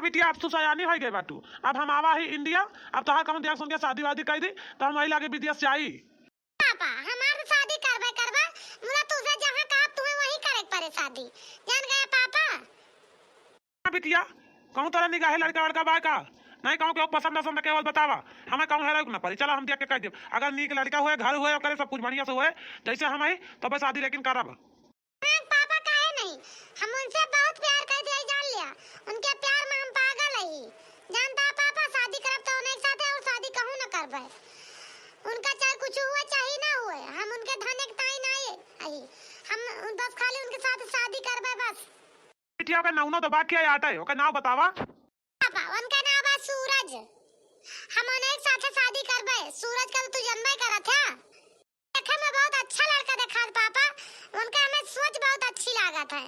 बिटिया अब तू सयानी हो गए बाटू। अब हम आवा ही इंडिया। अब तोहार कहूँ देख सुन के शादी वादी कर दी तो हम वही लागे विदेश जाई। पापा हमार शादी करबे करबे मुरा तुझे जहां कहा तुम्हें वही करे पड़े शादी। जान गए पापा। बिटिया कहूँ तेरा निगाह लड़का लड़का बाय का नहीं कहूँ के पसंद पसंद केवल बतावा हमें कहूँ है ना पड़ी। चलो हम देख के कह दे अगर नीक लड़का हुए घर हुए करे सब कुछ बढ़िया से हुए जैसे हम आई तब शादी लेकिन करब। पापा काहे नहीं हम उनसे बहुत प्यार करते हैं जान लिया। उनके प्यार में हम पागल है जानता पापा। शादी करब तो उन्हीं साथे और शादी कहूं न करबे। उनका चाहे कुछ हुए चाहे ना हुए हम उनके धन एक ताई ना आई हम बस खाली उनके साथ शादी करबे बस। बिटिया का नाम तो बाकी आता है ओका नाम बतावा। पापा उनका नाम है सूरज। हम उन्हीं साथे शादी करबे। सूरज का तू जन्म ही करा था। देखे में बहुत अच्छा लड़का देखा पापा। उनका हमें सोच बहुत अच्छी लागत है।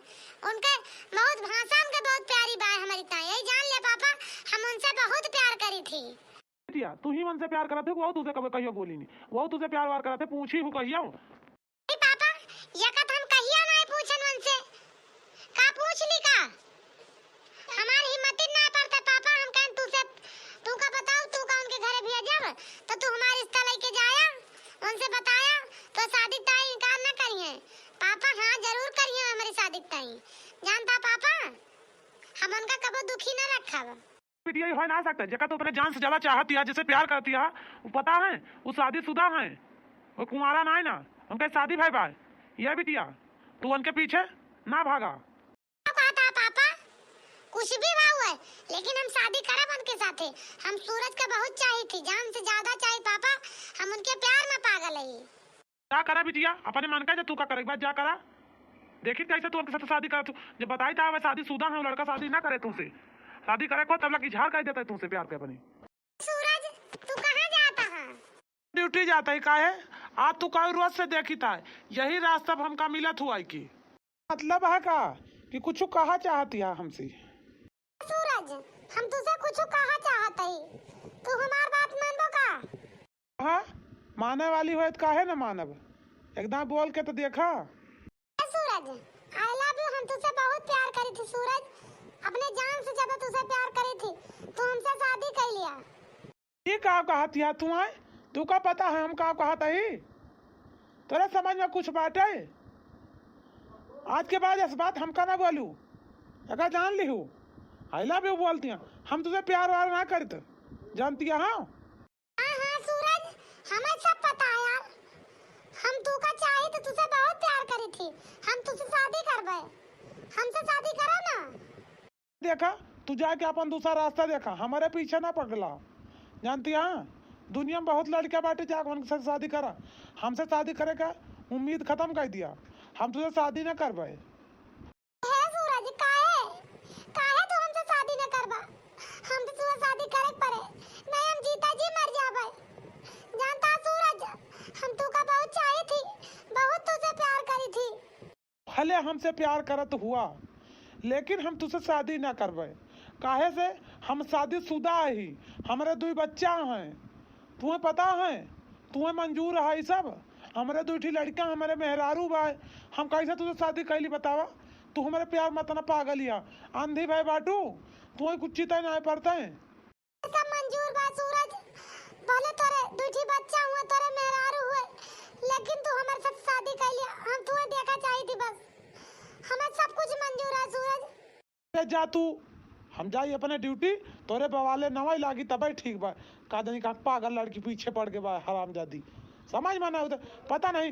उनके बहुत भाषा उनके बहुत प्यारी बात हमारी ताई यही जान ले पापा। हम उनसे बहुत प्यार करी थी। बिटिया तू ही मन से प्यार करा थे वो तुझे कभी कहियो बोली नहीं वो तुझे प्यार वार करा थे पूछी हूँ कहियो। पापा ये कथ हम कहियो नहीं पूछन उनसे का पूछ ली का हमारी हिम्मत ना पड़ता पापा। हम कहें तुझसे तू का बताओ तू का उनके घरे भेजब तो तू हमारी रिश्ता लेके जाया उनसे बताया तो शादी ताई इनकार ना करिए पापा। हाँ जरूर करिए हमारी शादी ताई जानता पापा। हम उनका कबो दुखी ना रखब। बिटिया ये हो ना सकता जगह तो अपने जान से ज्यादा चाहती है जिसे प्यार करती है वो पता है वो शादीशुदा है वो कुंवारा ना है ना उनका शादी भाई भाई ये बिटिया तू उनके पीछे ना भागा। कहता पापा कुछ भी हुआ है लेकिन हम शादी करब उनके साथे। हम सूरज का बहुत चाहिए थी जान से ज्यादा चाहिए पापा। हम उनके प्यार में पागल है। क्या करा बिटिया अपने मन का तू का करे बात जा करा देखी कैसे तू उनके साथ शादी करा तू जब बताई था शादी शुदा है लड़का शादी ना करे तुमसे शादी करे को तब लग इजहार कर देता है तुमसे प्यार पे अपनी। सूरज तू कहाँ जाता है? ड्यूटी जाता है का है आज तू कई रोज से देखी था यही रास्ता हमका मिला हुआ है की मतलब है का कि कुछ कहा चाहती है हमसे। सूरज हम तुझसे कुछ कहा चाहते ही तू हमार बात मानबो का? हाँ माने वाली हो तो काहे ना मानब एकदम बोल के तो देखा। सूरज आई लव यू। हम तुझसे बहुत प्यार करी थी सूरज अपने जान से ज्यादा तुझसे प्यार करी थी। तू हमसे शादी कर लिया। ये का कहती है तू आए तू का पता है हम का कहता ही तोरा समझ में कुछ बात है आज के बाद इस बात हमका ना बोलू अगर जान ली हूँ आई लव यू बोलती हैं हम तुझे प्यार वार ना करते जानती है। हाँ हाँ सूरज हमें सब पता है यार। हम तू का चाहे तो तुझसे बहुत प्यार करी थी। हम तुझसे शादी करबे। हमसे शादी करो ना। देखा तू जाके अपन दूसरा रास्ता देखा हमारे पीछे ना पगला जानती है। दुनिया में बहुत लड़कियां बाटे जाके उनके साथ शादी करा हमसे शादी करे का उम्मीद खत्म कर दिया हम तुझे शादी ना करबे। है सूरज काहे काहे तू हमसे शादी न करबा? हम तो तुझसे शादी करे पड़े नहीं हम जीता जी मर जाबे। जानता सूरज हम तू का बहुत चाही थी बहुत तुझसे प्यार करी थी। भले हमसे प्यार करत हुआ लेकिन हम तुझसे शादी ना करबे काहे से हम शादीशुदा ही हमारे दो बच्चा हैं तुम्हें पता है तुम्हें मंजूर है ये सब हमारे दो लड़का हमारे मेहरारू भाई हम कैसे तुझे शादी कैली बतावा। तू हमारे प्यार मत ना पागल या आंधी भाई बाटू तुम्हें कुछ चिता नहीं पड़ता है। सब मंजूर बा सूरज भले तोरे दूठी बच्चा हुए तोरे मेहरारू हुए लेकिन तू हमारे साथ शादी कर लिया। हम तुम्हें देखा चाहिए थी बस। हमें सब कुछ मंजूर है सूरज। जा तू हम जाई अपने ड्यूटी तोरे बवाले नवाई लागी तब ठीक बा का दनी का पागल लड़की पीछे पड़ के बा हरामजादी समझ में ना पता नहीं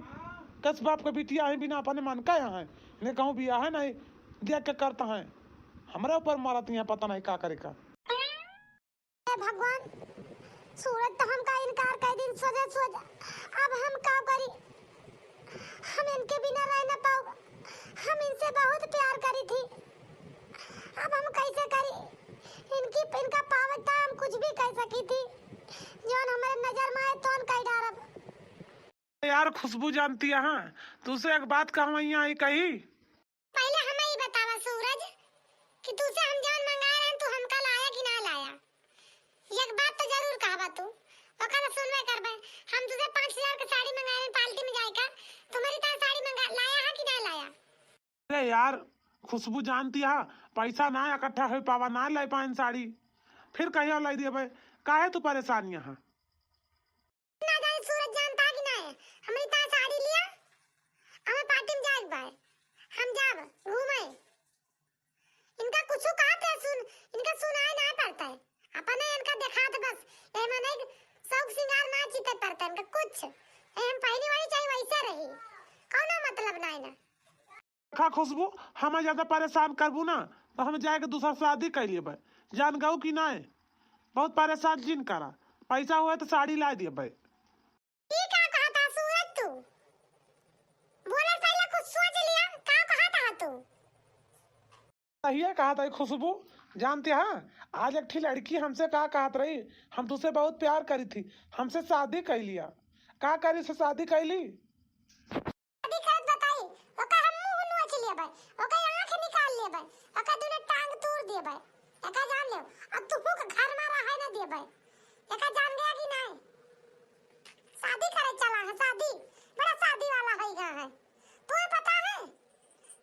कस बाप के बिटिया है बिना अपने मन का यहाँ है इन्हें कहूँ बिया है नहीं देख के करता है हमारे ऊपर मारत यहाँ पता नहीं का करे का। भगवान सूरज तो हमका इनकार कर दिन सोचे सोच अब हम का करी। हम इनके बिना रह ना पाओ। हम इनसे बहुत प्यार करी थी अब हम कैसे करी। इनका पावता हम कुछ भी कह सकी थी जो हमारे नजर में आए तो हम कह डारब। यार खुशबू जानती है हाँ तुझसे एक बात कहूँ यहाँ आई कही। पहले हमें ही बतावा सूरज कि तुझसे हम जान मंगा रहे हैं तू हमका लाया कि ना लाया। एक बात तो जरूर कहबा तू ओकर सुनवे करबे। हम तुझे 5000 की साड़ी मंगाए हैं पार्टी में जाए का तुम्हारी तरह साड़ी मंगा लाया है कि ना लाया। अरे यार खुशबू जानती है पैसा ना इकट्ठा हो पावा, ना ले पाइन साड़ी, फिर कहीं और लाई दिए भाई। काहे तू परेशान यहाँ? ना जाए सूरज जानता कि ना है हमरी ता साड़ी लिया हमें पार्टी में जाए भाई हम जाब घूमे इनका कुछ कहत है सुन इनका सुनाई ना पड़ता है अपने इनका दिखात बस ए मने शौक सिंगार ना चिते पड़ता है इनका कुछ हम पहली वाली चाहिए वैसे रही कौनो मतलब ना है ना। खा खुशबू, हमें ज्यादा परेशान करबू ना तो हम जाके दूसरा शादी कर लिए भाई, जान गऊ कि ना है? बहुत परेशान जिन करा, पैसा हुआ तो साड़ी ला दिए भाई। ये क्या कहा था सूरज तू? बोले पहले कुछ सोच लिया क्या कहा था तू? सही है कहा था खुशबू। जानते हैं आज एक थी लड़की हमसे कहा कहत रही हम तुझसे बहुत प्यार करी थी, हमसे शादी कर लिया। का करी से शादी कर ली? शादी करत बताई ओका हम मुंह नोच लिए भाई ओका आंख निकाल लिए भाई ओका तूने टांग तोड़ दिए भाई एका जान ले अब तू का घर मारा है ना दिए भाई एका जान गया कि नहीं? शादी करे चला है शादी बड़ा शादी वाला है यहाँ है तुम्हें पता है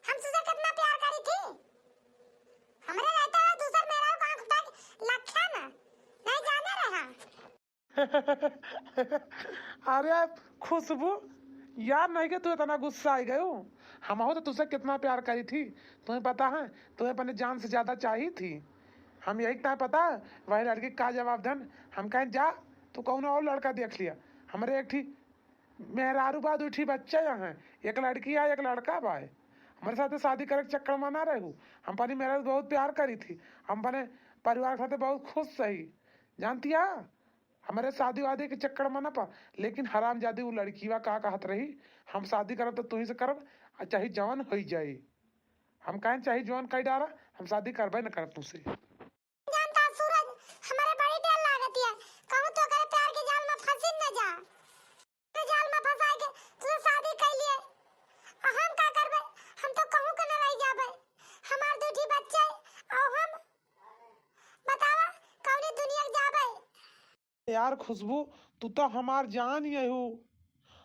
हम तुझसे कितना प्यार करी थी हमरे रहते हुए दूसर मेरा आंख पे लखा ना नहीं जाने रहा। अरे खुशबू, यार नहीं कि तू इतना गुस्सा आई गयो। हम हो तो तुझसे कितना प्यार करी थी तुम्हें पता है, तुम्हें अपने जान से ज्यादा चाहिए थी। हम यही तुम्हें पता है वही लड़की का जवाब धन हम कहें जा तू कौन और लड़का देख लिया। हमारे एक थी मेहरारू बाद उठी बच्चा यहाँ है, एक लड़की है एक लड़का बा है। हमारे साथ शादी करे के चक्कर में ना रहू, हम पानी मेरा बहुत प्यार करी थी, हम अपने परिवार के साथ बहुत खुश सही। जानती है हमारे शादी वादी के चक्कर में ना पा, लेकिन हराम जादी वो लड़की वा का कहत रही हम शादी करब तो तू ही से करब चाहे जवान हो जाए। हम कहें चाहे जवान कही डारा हम शादी करबे न करब तुझसे। जानता सूरज हमारे बड़ी डर लागती है कहूं तो करे प्यार के जाल में फंसी न जा के जाल में फंसाए के तू शादी कर लिए और हम का करबे हम तो कहूं के न रह जाबे हमार दूठी बच्चे और हम बतावा कौनी दुनिया जाबे। यार खुशबू तू तो हमार जान ही हो,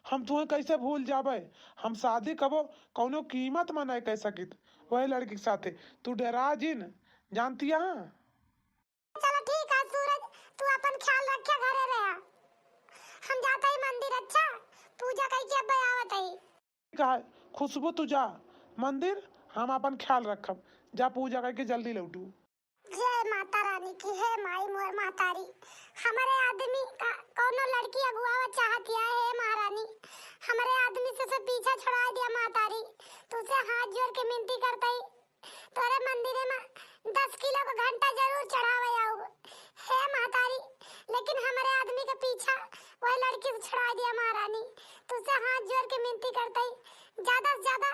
हम तुम्हें कैसे भूल जाबे? हम शादी कबो कौनो कीमत में नहीं कह सकित वही लड़की के साथे, तू डरा जिन। जानती है चलो ठीक है सूरज तू अपन ख्याल रखे घरे रहा हम जाता ही मंदिर अच्छा पूजा करके अब आवत है। कहा खुशबू तू जा मंदिर, हम अपन ख्याल रखब, जा पूजा करके जल्दी लौटू। जय माता रानी की है माई मोर मातारी हमारे आदमी का कोनो लड़की अगुआवा चाहती है महारानी हमारे आदमी से पीछा छुड़ा दिया मातारी तुझसे हाथ जोड़ के विनती करता ही तोरे मंदिर में 10 किलो का घंटा जरूर चढ़ावे आऊ हे मातारी लेकिन हमारे आदमी के पीछा वह लड़की से छुड़ा दिया महारानी तुझसे हाथ जोड़ के विनती करता ही ज्यादा से ज्यादा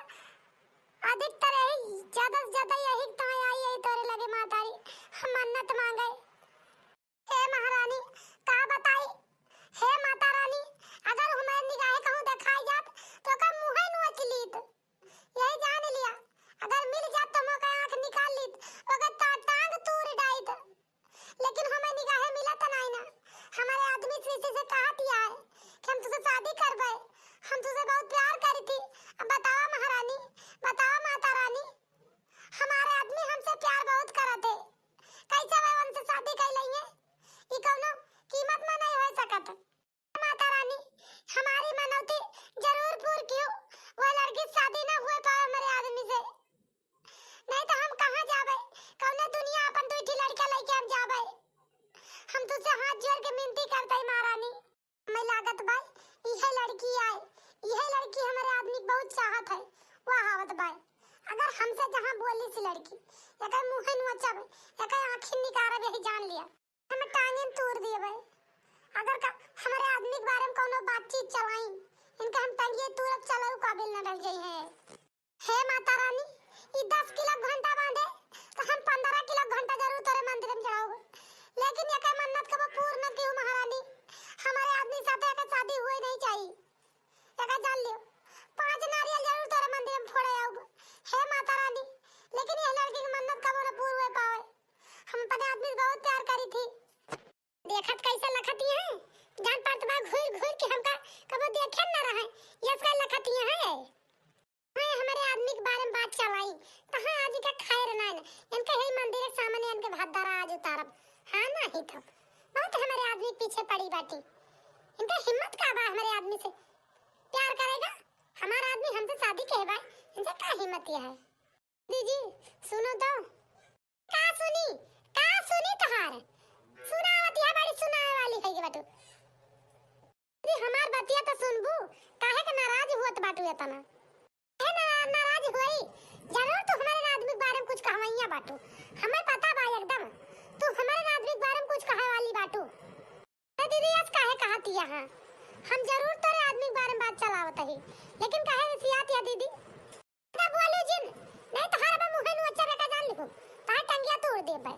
अधिकतर यही ज्यादा से ज्यादा यही तुम्हें आई यही तोरे लगे मातारी हम मन्नत मांगे हे महारानी का बताई हे माता रानी अगर हमारे निगाहें कहूं दिखाई जात तो का मुंह ही नोच लीत यही जान लिया अगर मिल जात तो मोका आंख निकाल लीत अगर टांग तोड़ डाइत लेकिन हमें निगाहें मिलत नहीं ना हमारे आदमी से कहा दिया है कि हम तुझसे शादी करबे हम तुझसे बहुत प्यार करी थी अब बताओ महारानी बताओ माता रानी हमारे आदमी हमसे प्यार बहुत करते कैसे वे हमसे शादी कर लेंगे ये कौनो कीमत में नहीं हो सकत माता रानी हमारी मनौती जरूर पूरी क्यों वो लड़की शादी ना हुए पाए हमारे आदमी से नहीं तो हम कहां जाबे कौनो दुनिया अपन दूठी लड़का लेके हम जाबे हम तुझसे हाथ जोड़ के विनती करते महारानी मैं लागत भाई यह लड़की आए यह लड़की हमारे आदमी बहुत चाहत है वह आवत भाई अगर हमसे जहां बोली सी लड़की एका मुंह नोचब एका आंखें निकारब यही जान लिया हमें टांगे तोड़ दिए भाई अगर का हमारे आदमी के बारे में कोनो बातचीत चलाई इनका हम टांगे तुरंत चलो काबिल न रह गई है हे माता रानी ये 10 किलो घंटा बांधे तो हम 15 किलो घंटा जरूर तेरे मंदिर में चढ़ाओगे लेकिन ये मन्नत कब पूर्ण क्यों महारानी हमारे आदमी साथ एका शादी हुई नहीं चाहिए एका जान लियो 5 नारियल जरूर तेरे मंदिर में फोड़े आओगे हे माता रानी लेकिन यह लड़की की मन्नत कब न पूर्ण हो पावे हम अपने आदमी से बहुत प्यार करी थी देखत कैसे लखती है जान पर तुम्हारा घूर घूर के हमका कब देखे न रहे ये इसका लखती है हमारे आदमी के बारे में बात चलाई तो हाँ आज का खैर ना बाटी। इनका हिम्मत का बा हमारे आदमी से प्यार करेगा। हमारा आदमी हमसे शादी के बा, इनसे का हिम्मत है। दीदी सुनो तो, का सुनी तहार सुनावत है, बड़ी सुनाए वाली है ये बाटू। दीदी हमार बतिया तो सुनबू, काहे के नाराज हुत बाटू एतना। काहे नाराज होई, जरूर तू हमारे आदमी के बारे में कुछ कहवैया बाटू। हमें पता बा एकदम तू हमारे आदमी के बारे में कुछ कहे वाली बाटू। दीदी आज काहे कहती है, हम जरूर तेरे आदमी के बारे में बात चलावत है, लेकिन काहे रिसियात है दीदी। ना बोलू जिन, नहीं तो हर मुंह नु अच्छा बेटा जान लिखो, ताहे टंगिया तोड़ दे बे।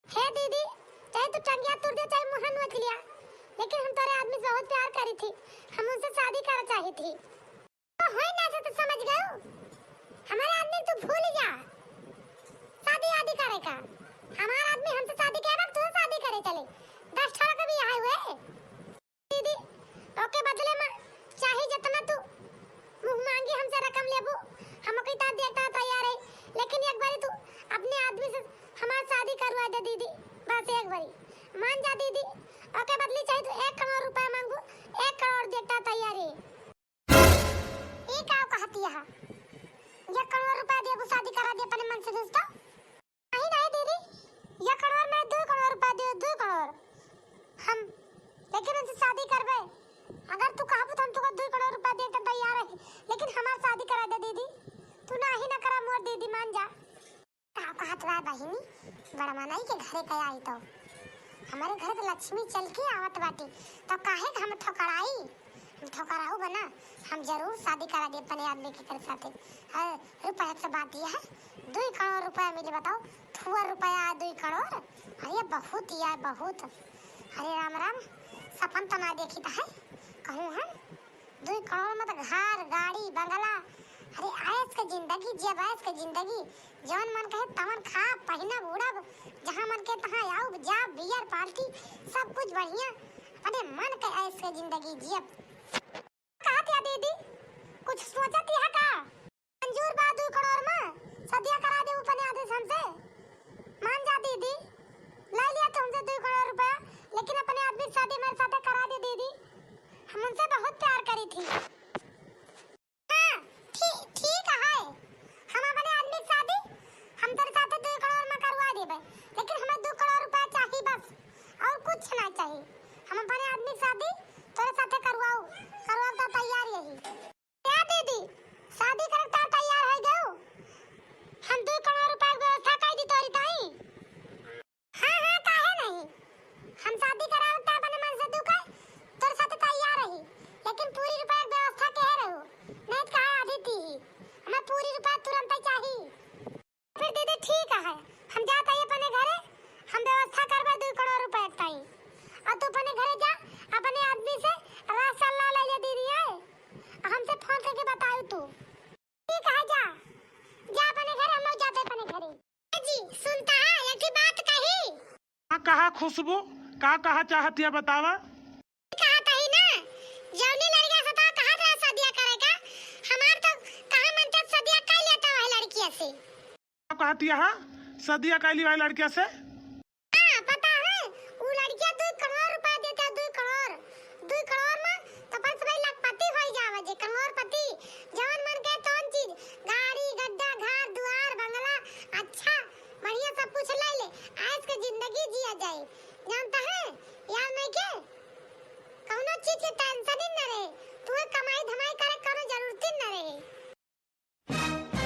हे दीदी, चाहे तू टंगिया तोड़ दे चाहे मुंह नु लिया, लेकिन हम तेरे आदमी से बहुत प्यार करी थी, हम उनसे शादी करना चाही थी। तो होई ना से तो समझ गए, हमारे आदमी तू भूल जा, शादी आदि करेगा। हमारा आदमी हमसे शादी करेगा, तू शादी करे चले 10 ठोर के भी आए हुए। दीदी ओके बदले में चाहे जितना तू मुंह मांगी हमसे रकम लेबू, हम ओके ता देता तैयार है, लेकिन एक बारी तू अपने आदमी से हमारी शादी करवा दे दीदी, बस एक बारी मान जा दीदी। ओके बदले चाहे तू 1 करोड़ रुपया मांगू, 1 करोड़ देता तैयार है। ये क्या कहती है, 1 करोड़ रुपया देबू शादी करा दे अपने मन से दोस्तों। नहीं दीदी, 1 करोड़ में 2 करोड़ रुपया दे, 2 करोड़ हम, लेकिन उनसे शादी करबे। अगर तू कहबू तो हम तुका 2 करोड़ रुपया देते तैयार है, लेकिन हमार शादी करा दे दीदी। तू ना ही ना करा मोर दीदी, मान जा। का कहत बा बहिनी, बड़मनाई के घरे कया आई तो हमारे घर से लक्ष्मी चल के आवत बाटी, तो काहे हम ठोकराई, हम ठोकराऊ बना, हम जरूर शादी करा दे अपने आदमी के साथे। रुपया से बात यह है, 2 करोड़ रुपया मिले बताओ, थुआ रुपया 2 करोड़, अरे बहुत यार बहुत। अरे राम राम, सपन तो ना देखी है कहूँ हम 2 करोड़ में तो घर गाड़ी बंगला, अरे ऐस के जिंदगी जब ऐस के जिंदगी जवन मन कहे तवन खा पहिना उड़ब, जहाँ मन के तहाँ आओ जा, बियर पार्टी सब कुछ बढ़िया, अरे मन के ऐस के जिंदगी जियब। कहत या दीदी कुछ सोचत है का, मंजूर बा 2 करोड़ में सदिया करा दे अपने आदेश हमसे, मान जा दीदी। ले लिया तुमसे 2 करोड़ रुपया, लेकिन अपने आदमी शादी मेरे साथ करा दे दीदी, हम उनसे बहुत प्यार करी थी। हाँ ठीक है, हम अपने आदमी की शादी हम तेरे साथ 2 करोड़ में करवा देबे, लेकिन हमें 2 करोड़ रुपया चाहिए बस, और कुछ ना चाहिए। हम अपने आदमी की शादी तेरे साथ करवाओ तो तैयार यही क्या दीदी, शादी करता तैयार है गयो, हम 2 करोड़ रुपया की व्यवस्था कर दी तोरी ताई। हाँ काहे नहीं, हम शादी करावता अपने मन से तू कह तोर साथ तैयार रही, लेकिन पूरी रुपया की व्यवस्था कह रहो, नहीं तो कहा आधी थी, हमें पूरी रुपया तुरंत ही चाहिए। फिर दीदी ठीक है, हम जाते हैं अपने घरे, हम व्यवस्था करवा 2 करोड़ रुपया ताई, और तू अपने घरे जा, अपने आदमी से रसगुल्ला ले ले दीदी है, हमसे फोन करके बताओ तू। ठीक है जा अपने घर, हम लोग जाते अपने घरे। जी सुनता है एक ही बात कही। कहा खुशबू, का कहा चाहती है बतावा। कहता ही ना, जौनी लड़का से तो कहा था शादी करेगा, हमार तो कहा मन तक शादी कर लेता है लड़किया से। क्या कहती है शादी कैली वाली लड़किया से? हाँ पता है, वो लड़किया 2 करोड़ रुपया देता, 2 करोड़ में तो अपन सब लखपति हो जावे, जे करोड़पति, जवन मन के तौन चीज, गाड़ी गड्ढा घर द्वार बंगला अच्छा बढ़िया सब कुछ ले ले, आज के जिंदगी जिया जाए, जानता है यार नहीं के कौनो चीज की टेंशन ही न रहे, तू कमाई धमाई करे करो जरूरत ही न रहे।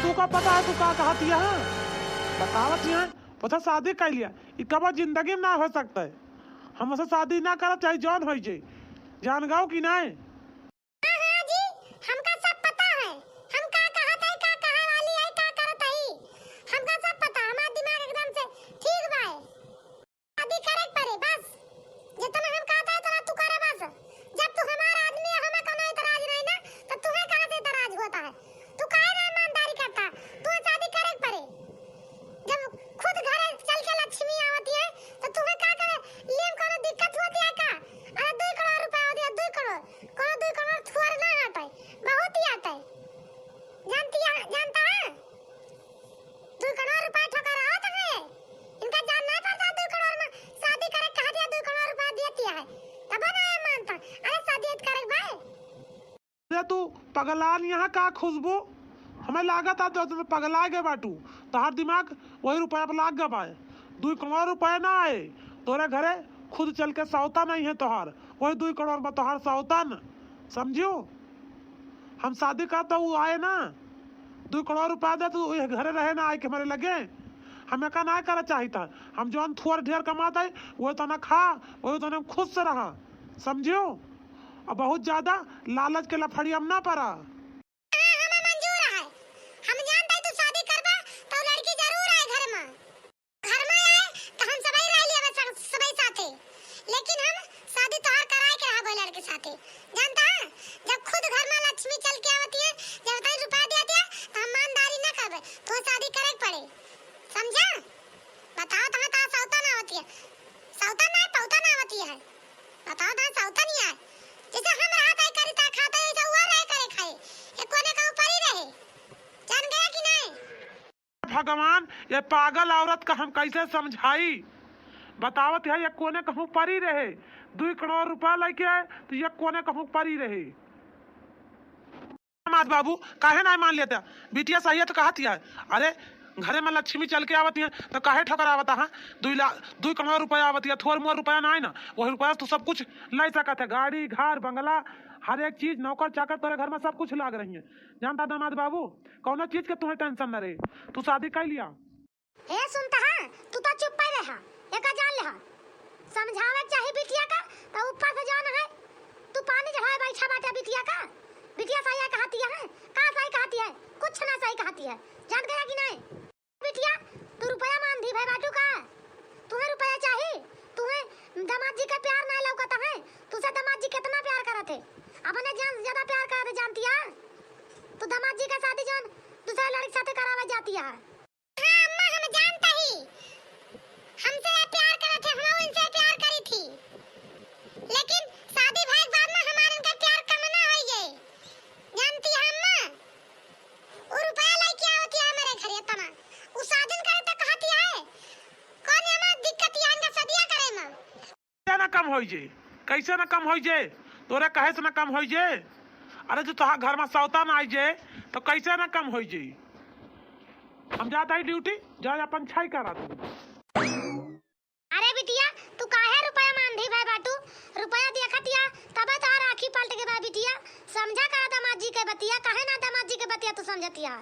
तू का पता है तू का कहती है, बतावत है पता शादी कर लिया, ये कब जिंदगी में ना हो सकता है, हमसे शादी ना करा चाहे जौन हो जाए, जान गाओ कि नहीं। हाँ जी, हमका सब पता है, हम का कहत है, का कहा वाली है, का करत है, हमका सब पता, हमारा दिमाग एकदम से ठीक बा है, शादी करे पड़े बस, जितना हम कहता है उतना तू करे बस, जब तू हमारा आदमी है, हमें कोनो इतराज नहीं ना, तो तुम्हें कहाँ से इतराज होता है, तू काहे ना ईमानदारी करता, तू शादी करे पड़े, जब खुद घरे चल के लक्ष्मी आवती है, तो तुम्हें का करे, लेम कोनो दिक्कत होती है का, अरे 2 करोड़ रुपया हो दिया, 2 करोड़, कोनो 2 करोड़ थोड़ा ना आता है, बहुत ही आता है, जानता है, 2 करोड़ रुपया ठोकर रहा था है, इनका जानना पड़ता 2 करोड़ में शादी करे कहा दिया 2 करोड़ रुपया देती है, तब ना मानता। अरे शादी करे भाई। अरे तू पगलान यहाँ का खुशबू, हमें लागत आ तो पगला गए बाटू, तोहार दिमाग वही रुपया पर लाग गया पाए। 2 करोड़ रुपए ना आए तोरे घरे, खुद चल के सौता नहीं है तोहार, वही 2 करोड़ में तोहार सौता न समझियो। हम शादी करते वो आए ना 2 करोड़ रुपया दे तो घरे रहे ना आए के हमारे लगे, हमें का ना करे चाहिए। हम जो थोड़ा ढेर कमाता है वो तो ना खा, वही तो खुश से रहा समझियो। और बहुत ज्यादा लालच के लफड़ी हम ना पड़ा। हमें मंजूर है, हम जानते हैं तू शादी करबा तो लड़की जरूर आए घर में आए तो हम सबई रह लिया सबई साथे, लेकिन हम शादी तोहार कराए के रहा लड़के साथे। जानता है जब खुद घर में लक्ष्मी चल के आवती है, जब तक रुपया दे दिया तो हम ईमानदारी ना करबे, तो शादी करे पड़े समझा। बताओ तो ता सौता ना होती है, सौता ना पौता ना होती है, बताओ ता सौता नहीं है। जैसे हम रहता है करी ता खाता है, ऐसा हुआ रहे करे खाए, एक कोने का ऊपर ही रहे। जान गया कि नहीं? भगवान ये पागल औरत का हम कैसे समझाई, बतावत है ये कोने कहूँ परी रहे। 2 करोड़ रुपया लेके आए तो ये कोने कहूँ परी रहे। मात बाबू काहे ना मान लेता, बिटिया सही है तो कहती है। अरे घरे में लक्ष्मी चल के आवती है तो काहे ठकर आवता है। 2 करोड़ रुपया आवती है, थोड़ा मोर रुपया ना है ना, वही रुपया तो सब कुछ ले सकते है, गाड़ी घर बंगला हर एक चीज, नौकर चाकर तेरे घर में सब कुछ लाग रही है। जानता दामाद बाबू कौनो चीज के तुम्हें टेंशन न रहे, तू शादी कर लिया। ए सुनता है तू तो चुप पे रहा, एका जान ले समझावे चाहिए बिटिया का तो ऊपर से जान है। तू पानी चढ़ाए बैठा बाटा बिटिया का, बिटिया सही कहती है का सही कहती है, कुछ ना सही कहती है। जान गया कि नहीं? बिटिया तू रुपया मान दी भाई बाटू का, तुम्हें रुपया चाहिए, तुम्हें दामाद जी का प्यार ना लौकता है, तुझसे दामाद जी कितना प्यार करते, अपने जान ज्यादा प्यार करते जानती है। तू दामाद जी का शादी जान दूसरे लड़के साथे करावे जाती है। हां अम्मा हम जानता ही, हमसे प्यार करते, हम उनसे प्यार करी थी, लेकिन शादी भाई बाद में हमारे उनका प्यार कम ना हो गए। जानती है अम्मा वो रुपया लेके आवती है मेरे घरे तना, वो शादी करे तो कहती है कौन हमें दिक्कत है इनका सदिया करे में कैसे ना कम हो जे, कैसे ना कम हो जे, तोरे कहे से ना कम हो जे। अरे जो तोहार घर में सौता ना आई जे तो कैसे ना कम हो जे। हम जाता है ड्यूटी, जा अपन छाई करा तू। अरे बिटिया तू काहे रुपया मान दी भाई बाटू, रुपया देखतिया तबे तो आखी पलट के भाई बिटिया समझा का दामाद जी के बतिया, काहे ना दामाद जी के बतिया तू समझतिया।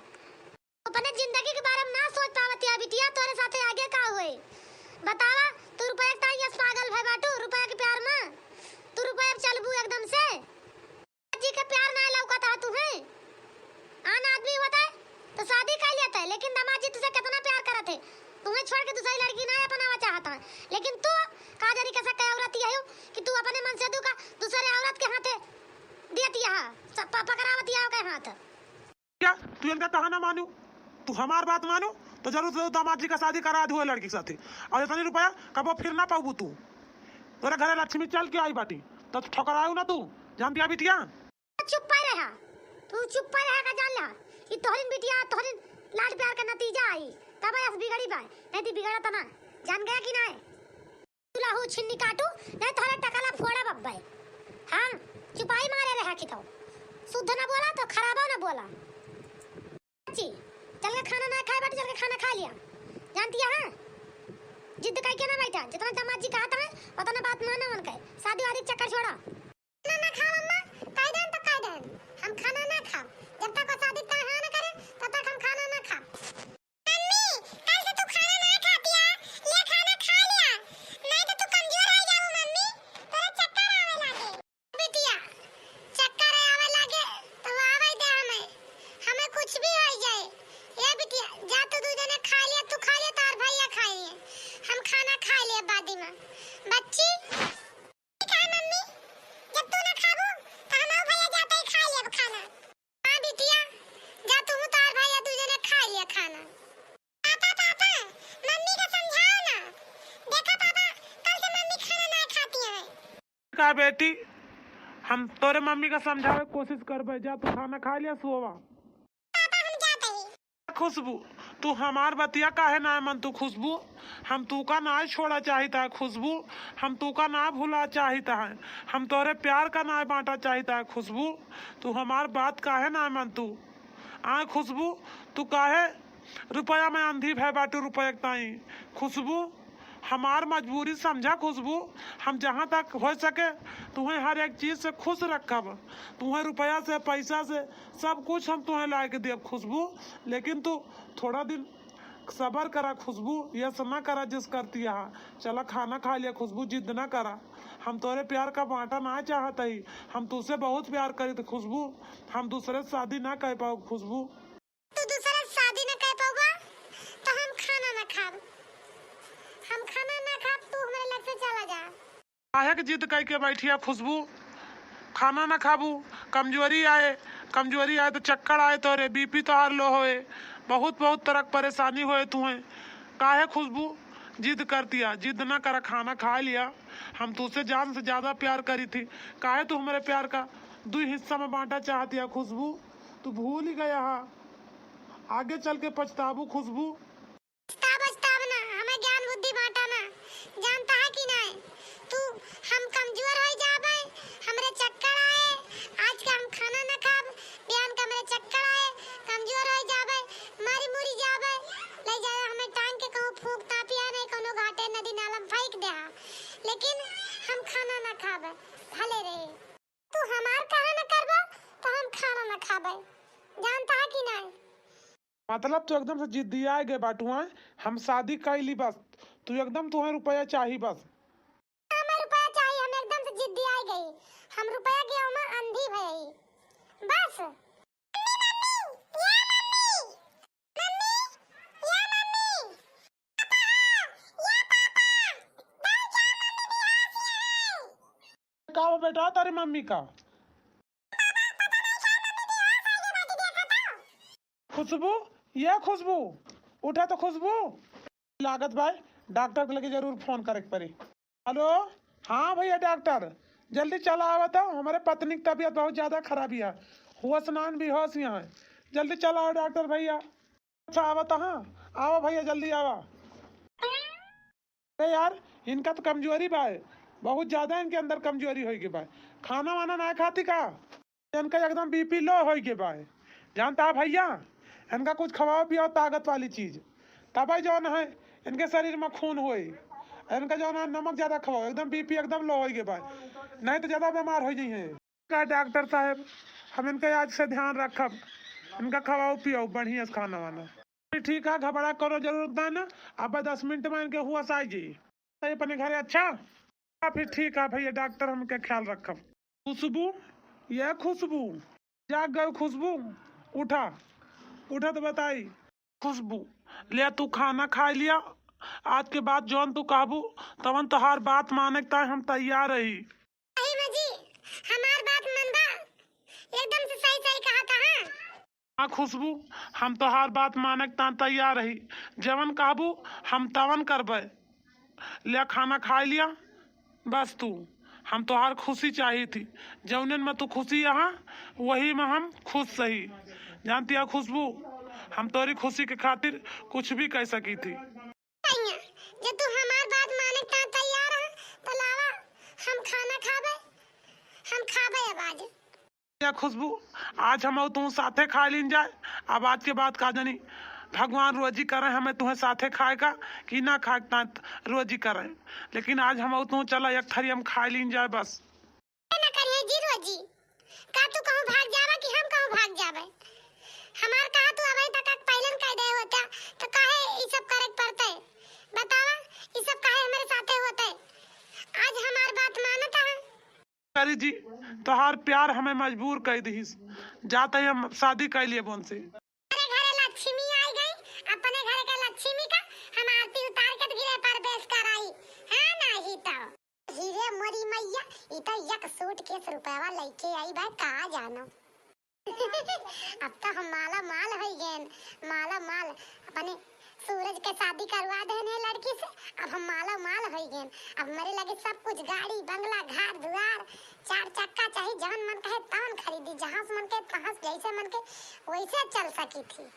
अपने जिंदगी के बारे में ना सोच पावतिया बिटिया, तोरे साथे आगे का हुए बतावा। तू रुपया का यस पागल भाई बाटू, रुपया के प्यार में तू रुपया चलबू एकदम से, जी के प्यार ना लौकता है तुम्हें। आन आदमी होता है तो शादी कर लेता है, लेकिन दामाद जी तुझसे कितना प्यार करते हैं, तुम्हें छोड़ के दूसरी लड़की ना अपनावा चाहता है। लेकिन तू का जानी कैसा क्या औरत है कि तू अपने मन से का दूसरे औरत के हाथे देती है, सब पापा करावती है के हाथ। क्या तू इनका कहा ना मानू, तू हमार बात मानू तो जरूर दामाद जी का शादी करा दो लड़की के साथ, और इतनी रुपया कब फिर ना पाऊ तू। तोरे घरे लक्ष्मी चल के आई बाटी तो ठोकर आयु ना तू, जानती है बिटिया। चुप पे रहा, तू चुप पे रहा का जान ला, ये तोहरिन बिटिया तोहरिन लाड प्यार का नतीजा आई, तब ऐस बिगड़ी बाय, नहीं ती बिगड़ा तना। जान गया कि नहीं? तुलाहू छिन्नी काटू नहीं तोहरे टकला फोड़ा बब्बे। हां चुपाई मारे रहा कि तो शुद्ध ना बोला तो खराबा ना बोला। जी चल के खाना ना खाए बैठ, चल के खाना खा लिया। जानती है हां जिद काई के ना बैठा, जितना दामाद जी कहता है उतना बात मानो उनके, शादी वादी चक्कर छोड़ा। खाना ना खा मम्मा, कायदन तो कायदन हम खाना ना खा, जब तक वो शादी तय ना करे तब तक हम खाना ना खा। मम्मी कल से तू खाना ना खाती है, ये खाना खा लिया नहीं तो तू कमजोर हो जाऊ मम्मी, तेरे चक्कर आवे लागे। बिटिया चक्कर आवे लागे तो आवे दे हमें कुछ भी हो जाए। ये बिटिया जा तू दूध ने खा लिया, तू खा लिया तार भैया खाए, हम खाना खा लिए बादी में। बच्ची ठीक है मम्मी, जब तू ना खाबू तो हम भैया जाते ही खा लिया खाना। हां बिटिया जा तू तार भैया दूजे ने खा लिया खाना। पापा मम्मी को समझाओ ना, देखा पापा कल से मम्मी खाना ना खाती है। का बेटी हम तोरे मम्मी का समझावे कोशिश करबे, जा तू खाना खा लिया सोवा। पापा हम जाते ही। खुशबू तू हमार बतिया काहे ना मन, तू खुशबू हम तू का ना छोड़ा चाहता है खुशबू, हम तू का ना भूला चाहता है, हम तोरे प्यार का ना बांटा चाहता है खुशबू। तू हमार बात काहे ना मन तू आए खुशबू, तू काहे रुपया में अंधी भय बाटू रुपया ताई खुशबू। हमार मजबूरी समझा खुशबू, हम जहाँ तक हो सके तुम्हें हर एक चीज से खुश रखब, तुम्हें रुपया से पैसा से सब कुछ हम तुम्हें ला के देव खुशबू। लेकिन तू थोड़ा दिन सबर करा खुशबू, यह ना करा जिस करती है। चला खाना खा लिया खुशबू, जिद ना करा, हम तोरे प्यार का बांटा ना चाहता ही, हम तुझसे बहुत प्यार करी थे खुशबू, हम दूसरे से शादी ना कर पाओ खुशबू। तू दूसरे से शादी ना कर पाऊगा तो हम खाना ना खाब, हम खाना ना खाब, तू हमारे लग से चला जा। काहे के जिद करके बैठी है खुशबू, खाना ना खाबू, कमजोरी आए तो चक्कर आए तोरे, बीपी तो हार लो होए, बहुत बहुत तरह परेशानी होए तुम्हें। काहे खुशबू जिद करती है, जिद ना करा, खाना खा लिया, हम तुझसे जान से ज्यादा प्यार करी थी। काहे तू हमारे प्यार का दो हिस्सा में बांटा चाहती है खुशबू, तू भूल ही गया है, आगे चल के पछताबू खुशबू। पछताब ना, हमें ज्ञान बुद्धि बांटा ना, जानता है कि नहीं तू हम कमजोर हो जाबे, हमरे चक्कर आए, आज का हम खाना ना खाब, बयान का मेरे चक्कर आए, कमजोर हो जाबे, मारी मुरी जाबे, ले जाए हमें टांग के कहूं फूंक तापिया नहीं कोनो घाटे नदी नाला में फेंक दे, लेकिन हम खाना ना खाबे भले रहे। तू हमार कहा ना करबो तो हम खाना ना खाबे, जानता है कि नहीं। मतलब तू एकदम से जिद्दी आ गए बाटुआ, हम शादी कर ली बस, तू एकदम तुम्हें रुपया चाहिए बस। हमें रुपया चाहिए, हम एकदम से जिद्दी आ गई, हम रुपया के में अंधी भई बस। का वो बेटा तेरी मम्मी का खुशबू, ये खुशबू उठा तो खुशबू, लागत भाई डॉक्टर को लेके जरूर फोन करे पड़ी। हेलो हाँ भैया डॉक्टर जल्दी चला आवा था, हमारे पत्नी की तबीयत बहुत ज्यादा खराबी है, हुआ स्नान भी होश यहाँ है, जल्दी चला आओ डॉक्टर भैया। अच्छा आवा था, हाँ आओ भैया जल्दी आवा। अरे यार इनका तो कमजोरी बा, बहुत ज्यादा इनके अंदर कमजोरी होगी बा, खाना वाना ना खाती का, इनका एकदम बीपी लो होगी बा, जानता है भैया, इनका कुछ खवाओ पियो ताकत वाली चीज, तब जौन है इनके शरीर में खून होई, इनका जो है नमक ज्यादा खवाओ, एकदम बीपी एकदम लो होगी बा, नहीं तो ज्यादा बीमार हो जाइए। का डॉक्टर साहब हम इनका आज से ध्यान रखब, इनका खवाओ पियो बढ़िया खाना वाना। ठीक है घबरा करो जरूर ना, अब 10 मिनट में इनके हुआ आ जाइए अपने घरे। अच्छा फिर ठीक है भैया डॉक्टर हम के ख्याल रखब। खुशबू यह खुशबू जाग गए खुशबू, उठा उठा तो बताई खुशबू, ले तू खाना खा लिया, आज के बाद जौन तू काबू तवन तोहार बात माने का हम तैयार रही। जी हमार बात मनबा, एकदम से सही सही कहा था। हाँ खुशबू हम तोहार बात माने का तैयार रही, जवन काबू हम तवन करबे, ले खाना खा लिया बस तू, हम तोहार खुशी चाहिए थी, जौनन में तू खुशी यहाँ वही में हम खुश सही, जानती है खुशबू हम तोरी खुशी के खातिर कुछ भी कह सकी थी। जब तू हमार बात माने ता तैयार है तो लावा हम खाना खाबे, हम खाबे अब आज। या खुशबू आज हम तू साथे खा लीन जाए, अब आज के बाद का जानी भगवान रोजी करे हमें तुम्हें साथे खाएगा कि ना खाए रोजी करे, लेकिन आज हम तू चला एक थरी हम खा लीन जाए बस। ना करिए जी रोजी, का तू कहूं भाग जावे कि हम कहूं भाग जावे, हमार कहा तू अबे तक पहलन कह दे होता तो काहे ई सब करे पड़ते, बतावा ई सब काहे हमारे साथे होते, आज हमार बात मानता है। करी जी तोहार प्यार हमें मजबूर कर दी, जाते ही हम शादी कर लिए बोन से। लक्ष्मी आई गई, अपने घर के लक्ष्मी का हम आरती उतार के गिरे पर बेस कराई है नहीं तो हीरे मोरी मैया ई तो एक सूटकेस रुपया लेके आई बा, कहां जानो अब तो हम माला माल हो गए, माला माल अपने सूरज के शादी करवा देने लड़की से, अब हम माला माल हो गए, अब मेरे लगे सब कुछ गाड़ी बंगला घर द्वार 4 चक्का चाहिए, जहां मन कहे तहां खरीदी, जहां मन के तहां जैसे मन के वैसे चल सकी थी।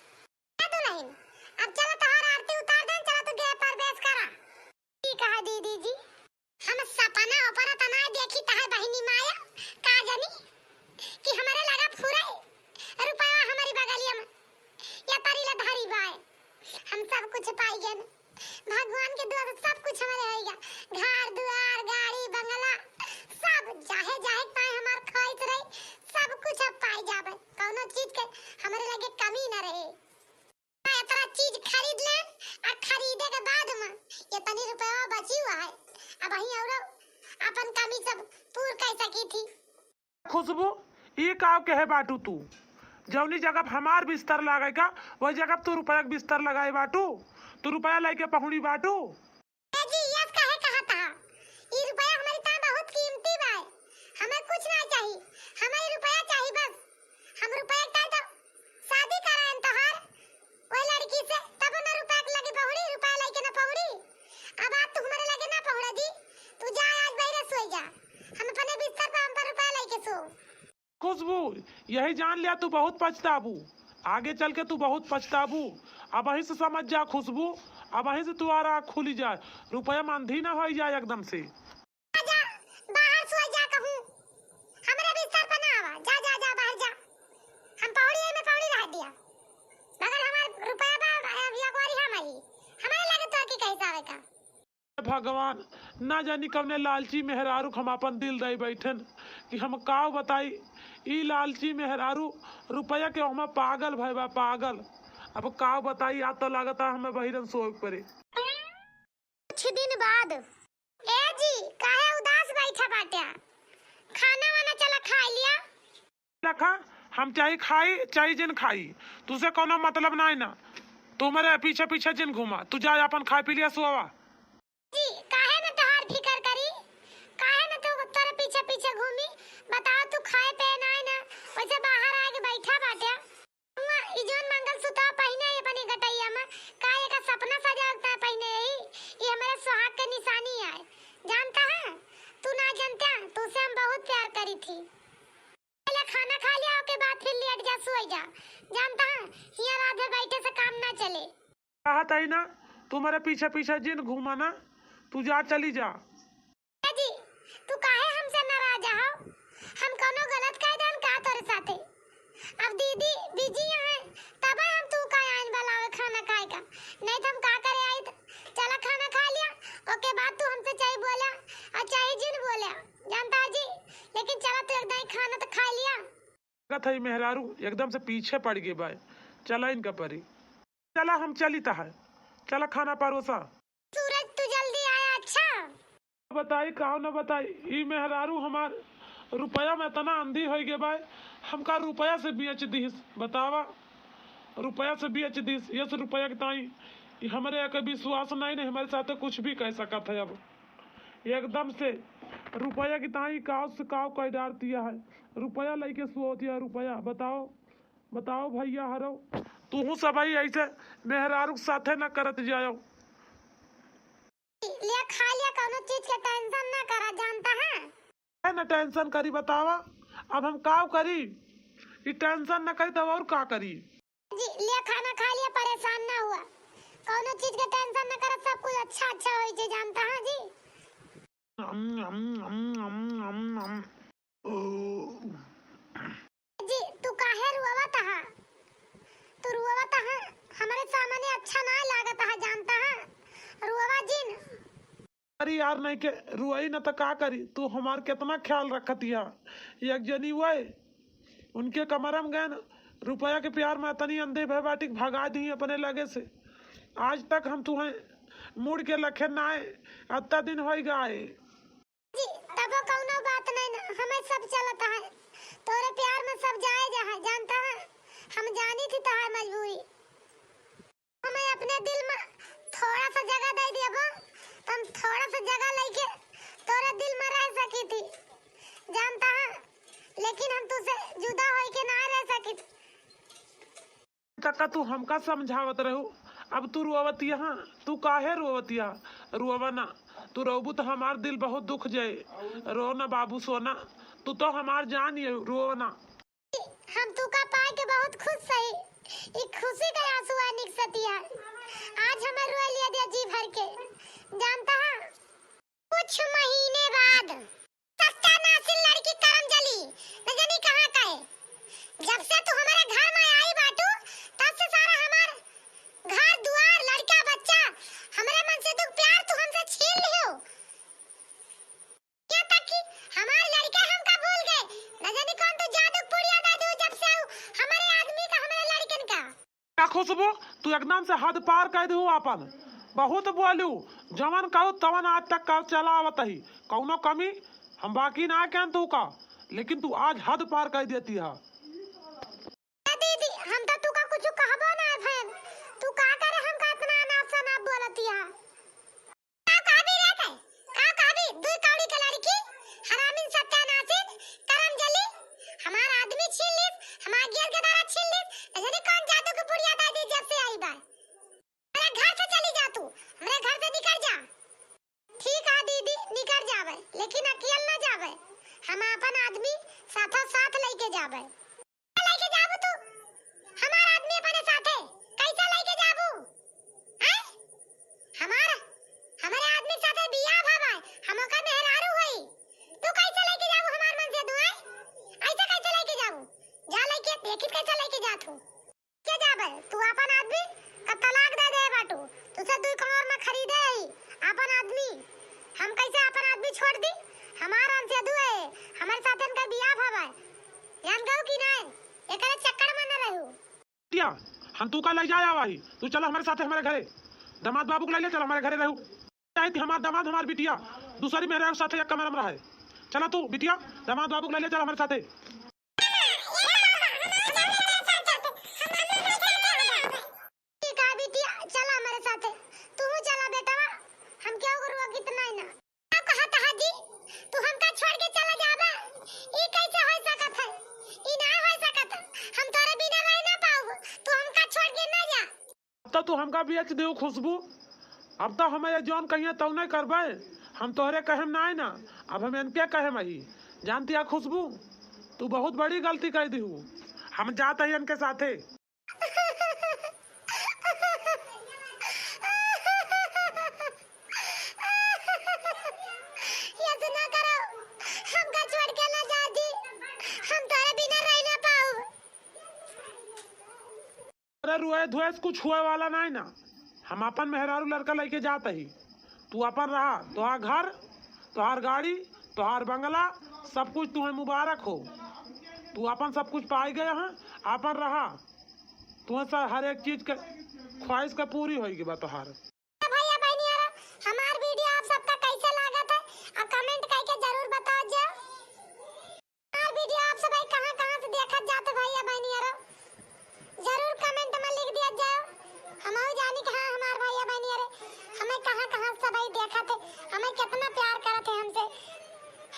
नहीं अब चलो तोहर आरती उतार दे, चलो तू गे पर बेस करा। खुशबू ये काव के है बाटू तू जौनी जगह हमार बिस्तर लागेगा वही जगह तू रुपया के बिस्तर लगाए बाटू तू रुपया लेके पहुड़ी बाटू। ए जी यस काहे कहा था ई रुपया हमारी ता बहुत कीमती बा हमें कुछ ना चाहिए हमें ई रुपया चाहिए बस हम रुपया का तो शादी कराएं तोहार वही लड़की से तब ना रुपया के लगे पहुड़ी रुपया लेके ना पहुड़ी अब आप तू हमारे लगे ना पहुड़ा जी तू जा आज बाहर सोई जा हम अपने बिस्तर पे हम पर रुपया लेके सो। खुशबू यही जान लिया तू बहुत पछताबू आगे चल के तू बहुत पछताबू अब वहीं से समझ जा खुशबू अब वहीं से तुम्हारा आँख खुली जाए रुपया मंदी ना हो जाए एकदम से। जा बाहर सो जा कहूं हमारे बिस्तर पे ना आवा जा जा जा बाहर जा हम पौड़ी में पौड़ी रह दिया मगर हमार रुपया बा यगवारी हमारी हमारे लगे तो की कैसा आवे का। भगवान ना जानी कवने लालची मेहरारू हम अपन दिल दे बैठन कि हम काव बताई ई लालची मेहरारू रुपया के हम पागल भैबा पागल अब काव बताई आ तो लागता हमें बहिरन सोए पड़े। कुछ दिन बाद ए जी काहे उदास बैठा बाटे खाना वाना चला खा लिया लखा हम चाहे खाई चाहे जिन खाई तुझसे कोनो मतलब नहीं ना तू मेरे पीछे पीछे जिन घूमा तू जा अपन खा पी लिया सुआ जी काहे न तोहार फिकर करी काहे न तू तेरे पीछे पीछे घूमी बताओ तू खाए पे ना ना वैसे बाहर आके बैठा बाटे हुआ ई जोन मंगलसूत्र पहने है अपनी गटैया में काहे का सपना सजावता पहने यही ये हमारे सुहाग के निशानी है जानता है तू ना जानता तुझसे हम बहुत प्यार करी थी पहले खाना खा लिया के बाद फिर लेट जा सोई जा जानता है यहाँ रात भर बैठे से काम ना चले कहा था ना तू मेरे पीछे पीछे जिन घूमा ना तू जा चली जा। जी तू काहे हमसे नाराज हो हम कोनो गलत कह देन का तोरे साथे अब दीदी बीजी है तब हम तू का आइन बुलावे खाना खाए का नहीं तो हम का करे आई चला खाना खा लिया ओके बाद तू हमसे चाहे बोला और चाहे जिन बोला जानता है जी लेकिन चला तू एकदम खाना तो खा लिया लगत है मेहरारू एकदम से पीछे पड़ गए भाई चला इनका परी चला हम चली है चला खाना परोसा सूरज तू जल्दी आया अच्छा बताई कहो न बताई ई मेहरारू हमार रुपया में इतना अंधी हो गए भाई हमका रुपया से बेच दीस बतावा रुपया से बेच दीस ये से रुपया के ताई हमारे एक विश्वास नहीं हमारे साथ कुछ भी कह सकत है अब एकदम से रुपया की ताई काव से काव कह डाल दिया है रुपया लेके सो दिया रुपया बताओ बताओ भैया हरो तू सब ऐसे मेहरारू के साथे न करत जाओ ले खा लिया कोनो चीज के टेंशन ना करा जानता है न टेंशन करी बतावा अब हम काव करी ये टेंशन न करी तब और का करी जी ले खाना खा लिया परेशान ना हुआ कोनो चीज के टेंशन ना करा सब कुछ अच्छा अच्छा होई जे जानता है जी जी तू काहे रुआवत है तू रुआवत है हमारे सामने अच्छा ना लागत है जानता है रुआवा जिन अरे यार नहीं के रुआई न तो का करी तू हमार कितना ख्याल रखती है एक जनी हुए उनके कमर में गए न रुपया के प्यार में इतनी अंधे भय बाटी भगा दी अपने लगे से आज तक हम तुम्हें मुड़ के लखे ना आए अत्ता दिन हो गए जी तब कौनो बात नहीं ना हमें सब चलता है तोरे प्यार में सब जाए जहाँ जानता है हम जानी थी तुम्हारी मजबूरी हमें अपने दिल में थोड़ा सा जगह दे दिया बो तुम थोड़ा सा जगह लेके तोरे दिल में रह सकी थी जानता है लेकिन हम तुझसे जुदा होई के ना रह सकी तक तू हमका समझावत रहू अब तू रोवतिया हाँ तू काहे रोवतिया रोवा ना तू रोबू तो हमार दिल बहुत दुख जाए रो ना बाबू सोना तू तो हमार जान ये रो ना हम तू का पाए के बहुत खुश सही एक खुशी का आंसू आ निकसती है आज हमें रो लिया दिया जी भर के जानता है कुछ महीने बाद सस्ता नासिल लड़की करम जली न जानी कहां का है जब से तू हमारे घर में आई बाटू तब से सारा हमार घर द्वार लड़का बच्चा हमारे मन से तू प्यार तू हमसे छीन लियो क्या तक कि हमारे लड़के हमका भूल गए न जानी कौन तो जादू पुड़िया दादू जब से हमारे आदमी का हमारे लड़कन का क्या खुशबू तू एकदम से हद पार कर दू अपन बहुत बोलू जवन कहू तवन आज तक का चला आवत ही कौनो कमी हम बाकी ना कहन तू का लेकिन तू आज हद पार कर देती है। दीदी हम तो तू का कुछ कहबो ना बहन, तू का करे हम का इतना अनाप शनाप बोलती है। का कहबी रे के का कहबी दुई कौड़ी के लड़की हरामिन सत्यानाशी करम जली हमार आदमी छीन ली, हमार गेर के दारा छीन ली। जनी कौन जादू की बुढ़िया दादी जब से आई बा, मेरे घर से चली जा, तू मेरे घर से निकल जा। ठीक है दीदी निकल जावे, लेकिन अकेले ना जावे, हम अपन आदमी साथों साथ लेके जावे। लेके जाबू तू हमार आदमी अपने साथे कैसे लेके जाबू? हैं हमारे आदमी साथे बियाह भावा हमका मेहरारू होई, तू कैसे लेके जाबू हमार मन से दुआई? ऐसे कैसे लेके जाबू? जा लेके देखित कैसे लेके जात हूं के जाबे तू अपन आदमी का तलाक दे दे बाटू, तुसे दुई करोड़ में खरीदे आई अपन आदमी। हम कैसे अपन आदमी छोड़ दी? हमार मन से दुए हमारे साथ इनका बियाह भावा जान गऊ की नहीं, एकरे चक्कर में न रहू। बिटिया हम तू का ले जाया भाई, तू चल हमारे साथ हमारे घरे, दामाद बाबू को ले ले, चल हमारे घरे रहू। आई थी हमार दामाद हमार बिटिया दूसरी मेरे साथ एक कमरे में रहे। चला तू बिटिया दामाद बाबू को ले ले, चल हमारे साथ। ठीक है बिटिया चला हमारे साथ, तू चला बेटा, हम क्या करू कितना ही ना। क्या कहा था जी तू हमका छोड़ के चला जाबा? ई कैसे हो सकत है? ई ना हो सकत, हम तोरे बिना रह ना पाऊ, तू हमका छोड़ के ना जा। अब तो तू हमका बेच दे खुशबू, अब तो हमें जौन कहिए तो नहीं करबे, हम तोहरे कहम ना ना, अब हम इनके कहम आई। जानती है खुशबू तू बहुत बड़ी गलती कर दी हूँ, हम जाते हैं इनके साथे। ये तो ना करो, हमका छोड़ के ना जा दी, हम तोरे बिना रह ना पाऊ। अरे रुए धुए कुछ हुए वाला नहीं ना, हम अपन मेहरारू लड़का लेके जाते ही, तू अपन रहा, तोहार घर तोहार गाड़ी तोहार बंगला सब कुछ तुम्हें मुबारक हो, तू अपन सब कुछ पाई गए हैं, अपन रहा, तुम्हें सब हर एक चीज के ख्वाहिश का पूरी होगी बा तोहार। भैया बहनियारा हमार वीडियो आप सबका कैसा लागत है और कमेंट करके जरूर बताओ जा। हमार वीडियो आप सब कहां-कहां से देखत जाते भैया बहनियारा जरूर कमेंट में लिख दिया जाओ, हम जानी कि हां हमार भैया बहनियारा हमें कहां-कहां सब देखत है, हमें कितना प्यार करत है हमसे,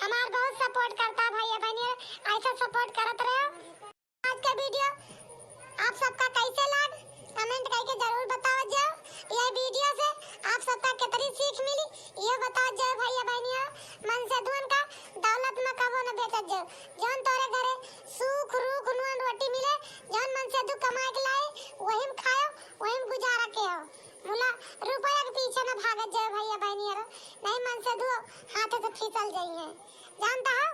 हमार बहुत सपोर्ट करता है भैया बहनियारा, ऐसा सपोर्ट करत रहो। आज का वीडियो आप सबका कैसे लगा कमेंट करके जरूर बताओ जाओ। ये वीडियो से आप सबका कितनी सीख मिली ये बताओ जाओ भैया बहनिया। मन से धुन का दौलत में कबो न बेचत जाओ, जौन तोरे घरे सुख रूख नुन रोटी मिले, जौन मन से दु कमा के लाए वही में खाओ वही में गुजारा के हो, मुला रुपया के पीछे न भागत जाओ भैया बहनिया, नहीं मन से दो हाथ से फिसल जाइए, जानता हो।